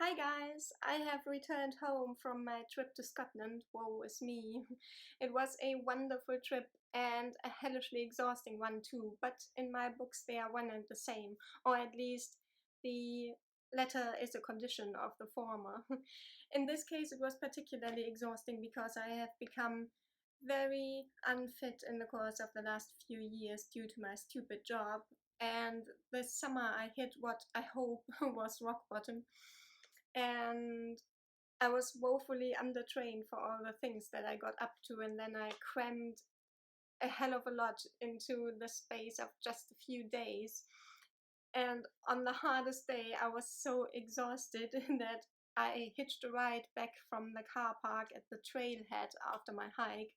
Hi guys, I have returned home from my trip to Scotland. Woe is me. It was a wonderful trip and a hellishly exhausting one too, but in my books they are one and the same, or at least the latter is a condition of the former. In this case it was particularly exhausting because I have become very unfit in the course of the last few years due to my stupid job, and this summer I hit what I hope was rock bottom, and I was woefully undertrained for all the things that I got up to, and then I crammed a hell of a lot into the space of just a few days. And on the hardest day, I was so exhausted that I hitched a ride back from the car park at the trailhead after my hike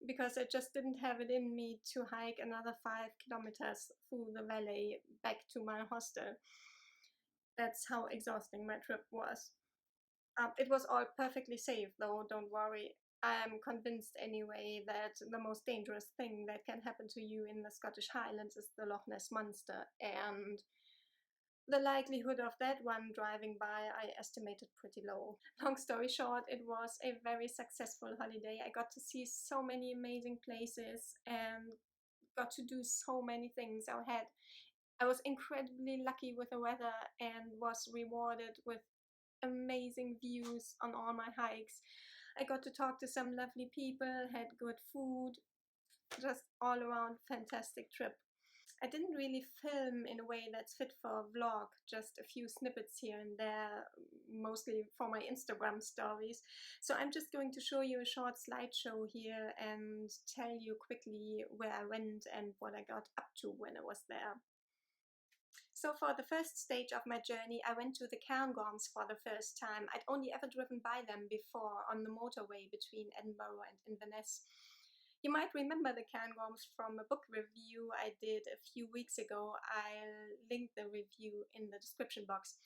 because I just didn't have it in me to hike another 5 kilometers through the valley back to my hostel. That's how exhausting my trip was. It was all perfectly safe, though, don't worry. I am convinced anyway that the most dangerous thing that can happen to you in the Scottish Highlands is the Loch Ness Monster, and the likelihood of that one driving by I estimated pretty low. Long story short, it was a very successful holiday. I got to see so many amazing places and got to do so many things. I was incredibly lucky with the weather and was rewarded with amazing views on all my hikes. I got to talk to some lovely people, had good food, just all around fantastic trip. I didn't really film in a way that's fit for a vlog, just a few snippets here and there, mostly for my Instagram stories. So I'm just going to show you a short slideshow here and tell you quickly where I went and what I got up to when I was there. So for the first stage of my journey, I went to the Cairngorms for the first time. I'd only ever driven by them before on the motorway between Edinburgh and Inverness. You might remember the Cairngorms from a book review I did a few weeks ago. I'll link the review in the description box.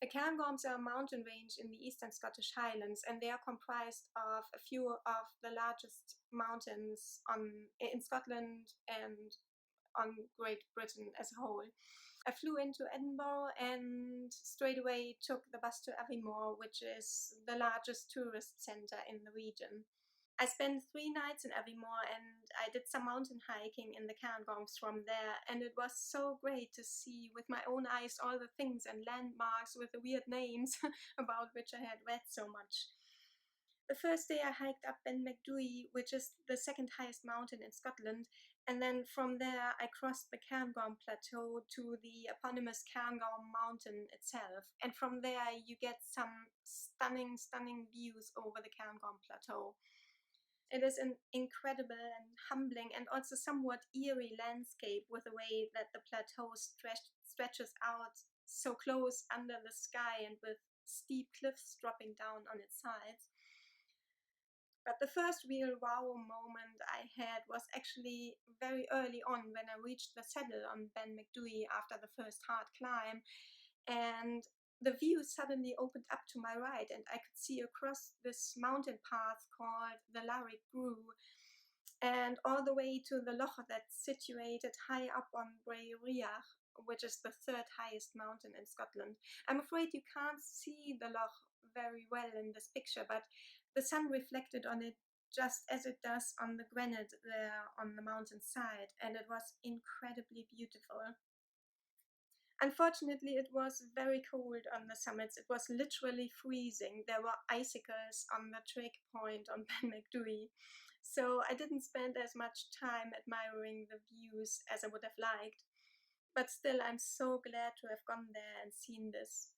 The Cairngorms are a mountain range in the eastern Scottish Highlands, and they are comprised of a few of the largest mountains in Scotland and on Great Britain as a whole. I flew into Edinburgh and straight away took the bus to Aviemore, which is the largest tourist centre in the region. I spent 3 nights in Aviemore and I did some mountain hiking in the Cairngorms from there, and it was so great to see with my own eyes all the things and landmarks with the weird names about which I had read so much. The first day I hiked up Ben Macdui, which is the second highest mountain in Scotland, and then from there I crossed the Cairngorm Plateau to the eponymous Cairngorm mountain itself, and from there you get some stunning views over the Cairngorm Plateau. It is an incredible and humbling and also somewhat eerie landscape with the way that the plateau stretches out so close under the sky and with steep cliffs dropping down on its sides. But the first real wow moment I had was actually very early on when I reached the saddle on Ben Macdui after the first hard climb, and the view suddenly opened up to my right and I could see across this mountain path called the Labyrinth and all the way to the loch that's situated high up on Bray Riach, which is the third highest mountain in Scotland. I'm afraid you can't see the loch very well in this picture, but the sun reflected on it just as it does on the granite there on the mountain side, and it was incredibly beautiful. Unfortunately, it was very cold on the summits. It was literally freezing. There were icicles on the trig point on Ben Macdui. So I didn't spend as much time admiring the views as I would have liked. But still, I'm so glad to have gone there and seen this.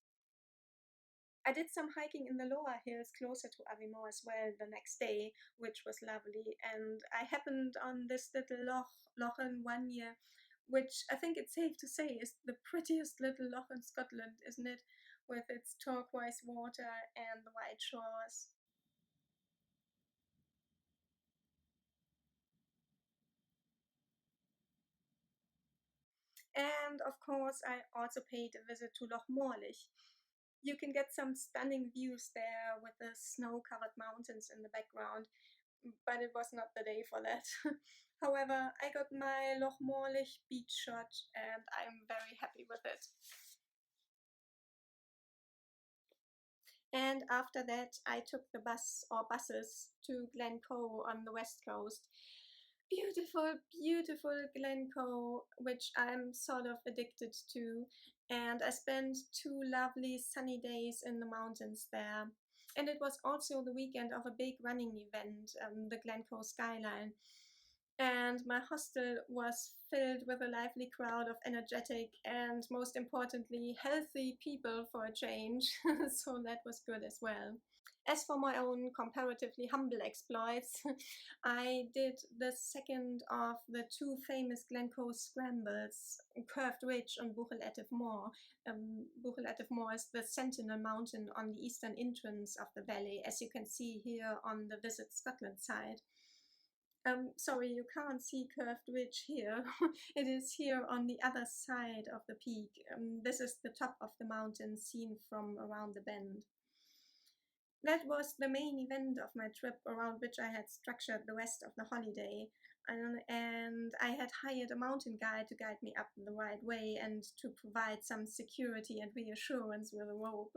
I did some hiking in the lower hills closer to Aviemore as well the next day, which was lovely. And I happened on this little Loch one year, which I think it's safe to say is the prettiest little loch in Scotland, isn't it? With its turquoise water and the white shores. And of course, I also paid a visit to Loch Morlich. You can get some stunning views there with the snow-covered mountains in the background, but it was not the day for that. However, I got my Loch Morlich beach shot and I'm very happy with it. And after that, I took the bus or buses to Glen Coe on the west coast. Beautiful, beautiful Glen Coe, which I'm sort of addicted to. And I spent 2 lovely sunny days in the mountains there. And it was also the weekend of a big running event, the Glen Coe Skyline. And my hostel was filled with a lively crowd of energetic and, most importantly, healthy people for a change. So that was good as well. As for my own comparatively humble exploits, I did the second of the two famous Glen Coe scrambles, Curved Ridge and Buchel Moor. Buchel Moor is the Sentinel Mountain on the eastern entrance of the valley, as you can see here on the Visit Scotland side. Sorry, you can't see Curved Ridge here. It is here on the other side of the peak. This is the top of the mountain seen from around the bend. That was the main event of my trip, around which I had structured the rest of the holiday. And I had hired a mountain guide to guide me up the right way and to provide some security and reassurance with a rope.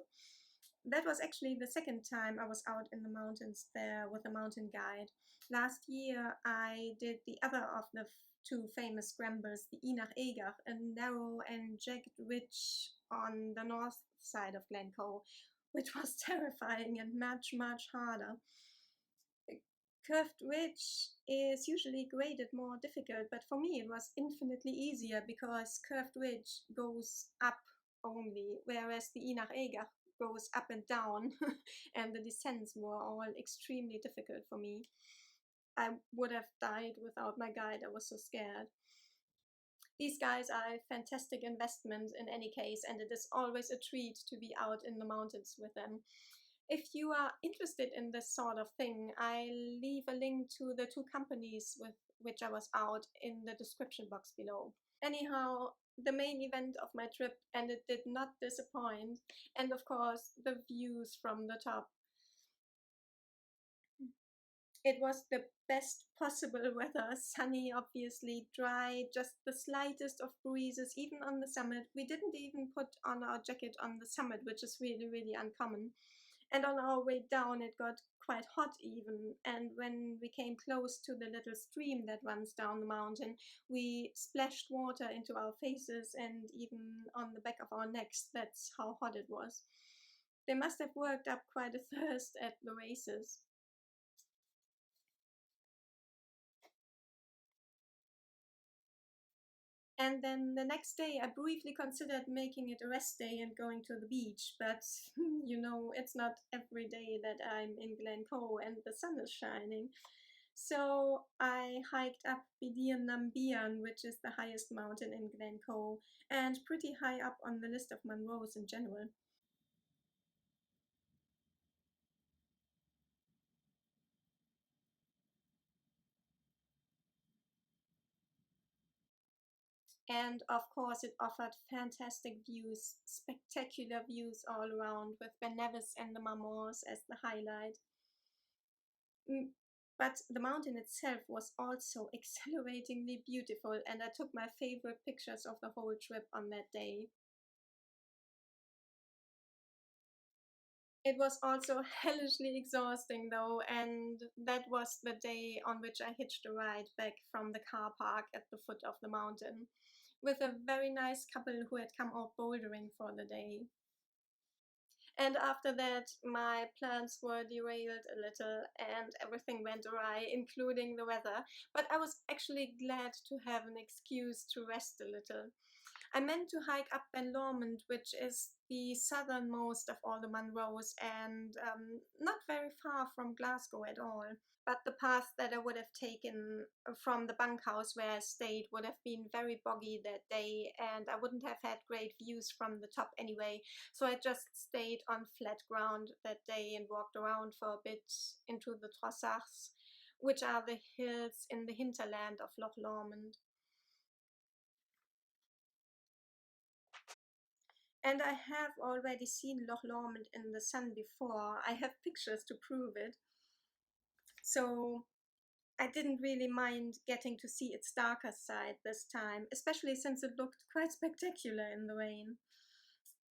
That was actually the second time I was out in the mountains there with a mountain guide. Last year I did the other of the two famous scrambles, the Inach Egach, a narrow and jagged ridge on the north side of Glen Coe, which was terrifying and much, much harder. Curved ridge is usually graded more difficult, but for me it was infinitely easier because curved ridge goes up only, whereas the Inach Egach goes up and down, and the descents were all extremely difficult for me. I would have died without my guide, I was so scared. These guys are a fantastic investment in any case, and it is always a treat to be out in the mountains with them. If you are interested in this sort of thing, I'll leave a link to the two companies with which I was out in the description box below. Anyhow, the main event of my trip, and it did not disappoint, and of course the views from the top. It was the best possible weather, sunny, obviously, dry, just the slightest of breezes, even on the summit. We didn't even put on our jacket on the summit, which is really, really uncommon. And on our way down, it got quite hot even. And when we came close to the little stream that runs down the mountain, we splashed water into our faces and even on the back of our necks. That's how hot it was. They must have worked up quite a thirst at the races. And then the next day, I briefly considered making it a rest day and going to the beach, but you know, it's not every day that I'm in Glen Coe and the sun is shining. So I hiked up Bidian Nambian, which is the highest mountain in Glen Coe, and pretty high up on the list of Munros in general. And of course, it offered fantastic views, spectacular views all around, with Ben Nevis and the Marmors as the highlight. But the mountain itself was also exhilaratingly beautiful, and I took my favorite pictures of the whole trip on that day. It was also hellishly exhausting though, and that was the day on which I hitched a ride back from the car park at the foot of the mountain with a very nice couple who had come out bouldering for the day. And after that, my plans were derailed a little and everything went awry, including the weather. But I was actually glad to have an excuse to rest a little. I meant to hike up Ben Lomond, which is the southernmost of all the Munros and not very far from Glasgow at all. But the path that I would have taken from the bunkhouse where I stayed would have been very boggy that day, and I wouldn't have had great views from the top anyway. So I just stayed on flat ground that day and walked around for a bit into the Trossachs, which are the hills in the hinterland of Loch Lomond. And I have already seen Loch Lomond in the sun before. I have pictures to prove it. So I didn't really mind getting to see its darker side this time, especially since it looked quite spectacular in the rain.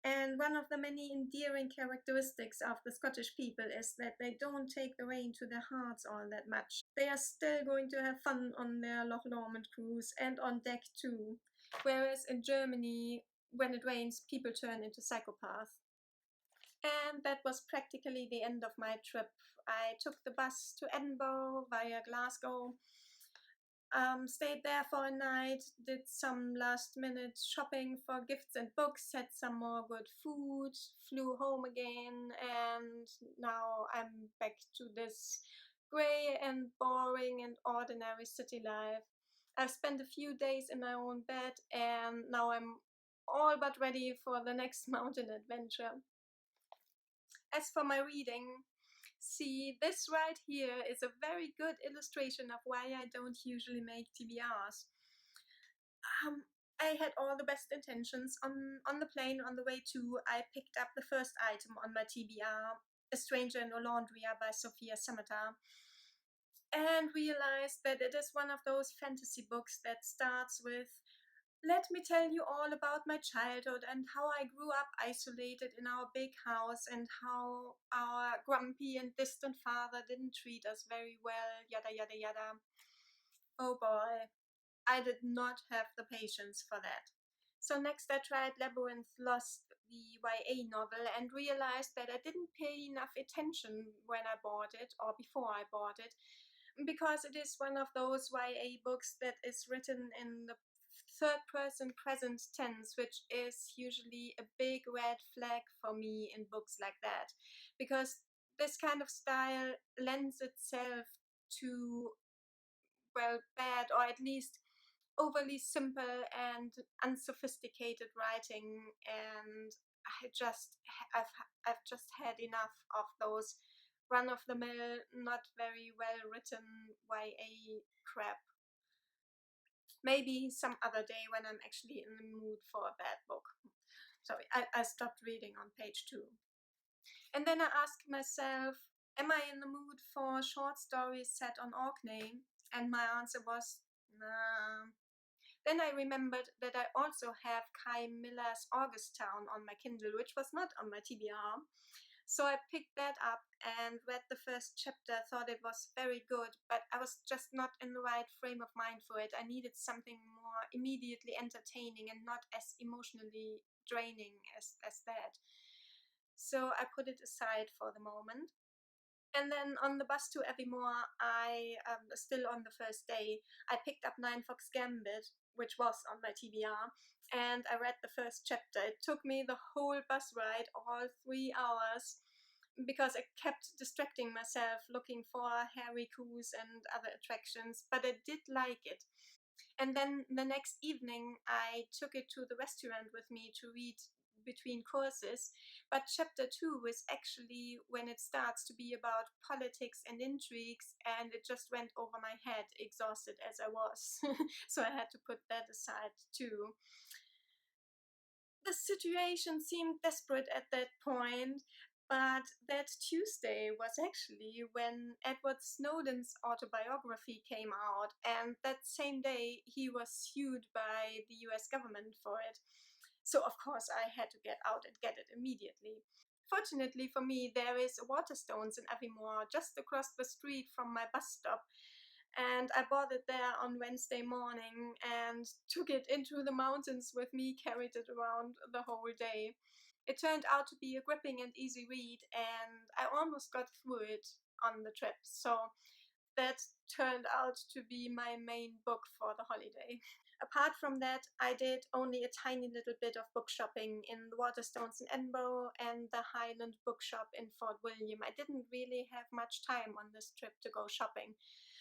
And one of the many endearing characteristics of the Scottish people is that they don't take the rain to their hearts all that much. They are still going to have fun on their Loch Lomond cruise and on deck too. Whereas in Germany, when it rains, people turn into psychopaths. And that was practically the end of my trip. I took the bus to Edinburgh via Glasgow, stayed there for a night, did some last minute shopping for gifts and books, had some more good food, flew home again, and now I'm back to this grey and boring and ordinary city life. I've spent a few days in my own bed, and now I'm all but ready for the next mountain adventure. As for my reading, see, this right here is a very good illustration of why I don't usually make TBRs. I had all the best intentions. On the plane on the way to, I picked up the first item on my TBR, A Stranger in Olondria by Sofia Samatar, and realized that it is one of those fantasy books that starts with, let me tell you all about my childhood and how I grew up isolated in our big house and how our grumpy and distant father didn't treat us very well, yada yada yada. Oh boy, I did not have the patience for that. So next I tried Labyrinth Lost, the YA novel, and realized that I didn't pay enough attention when I bought it or before I bought it, because it is one of those YA books that is written in the third person present tense, which is usually a big red flag for me in books like that, because this kind of style lends itself to, well, bad or at least overly simple and unsophisticated writing, and I've I've just had enough of those run of the mill, not very well written YA crap. Maybe some other day when I'm actually in the mood for a bad book. Sorry, I stopped reading on page 2. And then I asked myself, am I in the mood for short stories set on Orkney? And my answer was, nah. Then I remembered that I also have Kai Miller's August Town on my Kindle, which was not on my TBR. So I picked that up and read the first chapter, thought it was very good, but I was just not in the right frame of mind for it. I needed something more immediately entertaining and not as emotionally draining as that. So I put it aside for the moment. And then on the bus to Evermore, still on the first day, I picked up Ninefox Gambit, which was on my TBR, and I read the first chapter. It took me the whole bus ride, all 3 hours, because I kept distracting myself looking for Harry Coos and other attractions, but I did like it. And then the next evening, I took it to the restaurant with me to read between courses. But chapter 2 is actually when it starts to be about politics and intrigues, and it just went over my head, exhausted as I was. So I had to put that aside too. The situation seemed desperate at that point, but that Tuesday was actually when Edward Snowden's autobiography came out, and that same day he was sued by the US government for it. So, of course, I had to get out and get it immediately. Fortunately for me, there is a Waterstones in Aviemore just across the street from my bus stop, and I bought it there on Wednesday morning and took it into the mountains with me, carried it around the whole day. It turned out to be a gripping and easy read, and I almost got through it on the trip. So that turned out to be my main book for the holiday. Apart from that, I did only a tiny little bit of book shopping in the Waterstones in Edinburgh and the Highland Bookshop in Fort William. I didn't really have much time on this trip to go shopping,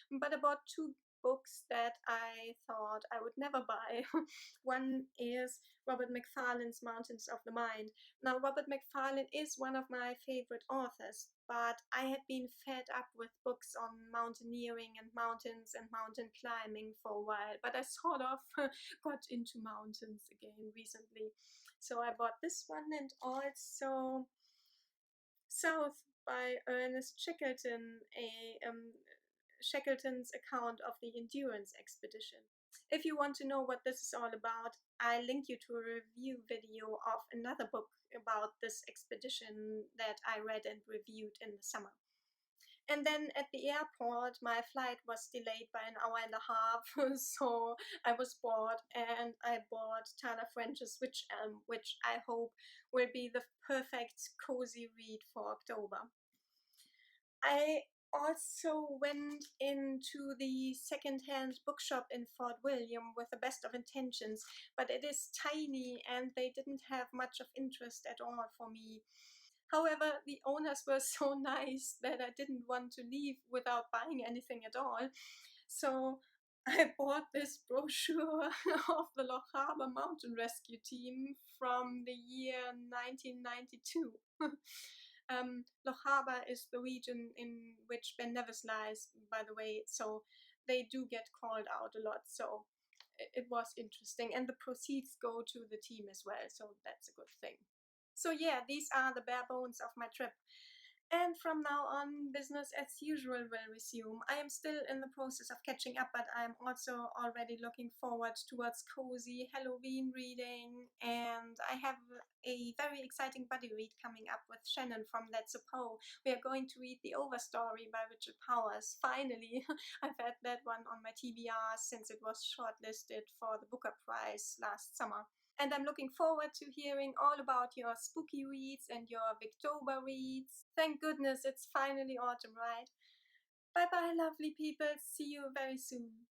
but I bought 2 books that I thought I would never buy. One is Robert Macfarlane's Mountains of the Mind. Now, Robert Macfarlane is one of my favorite authors, but I had been fed up with books on mountaineering and mountains and mountain climbing for a while, but I sort of got into mountains again recently. So I bought this one, and also South by Ernest Shackleton, Shackleton's account of the Endurance expedition. If you want to know what this is all about, I link you to a review video of another book about this expedition that I read and reviewed in the summer. And then at the airport, my flight was delayed by an hour and a half, so I was bored, and I bought Tana French's Wych, which I hope will be the perfect cozy read for October. I also went into the second-hand bookshop in Fort William with the best of intentions, but it is tiny and they didn't have much of interest at all for me. However, the owners were so nice that I didn't want to leave without buying anything at all. So I bought this brochure of the Loch Harbour Mountain Rescue Team from the year 1992. Loch Harbour is the region in which Ben Nevis lies, by the way, so they do get called out a lot. So it was interesting, and the proceeds go to the team as well, so that's a good thing. So yeah, these are the bare bones of my trip. And from now on, business as usual will resume. I am still in the process of catching up, but I'm also already looking forward towards cozy Halloween reading. And I have a very exciting buddy read coming up with Shannon from That's a Poe. We are going to read The Overstory by Richard Powers. Finally, I've had that one on my TBR since it was shortlisted for the Booker Prize last summer. And I'm looking forward to hearing all about your spooky reads and your Victober reads. Thank goodness it's finally autumn, right? Bye bye, lovely people. See you very soon.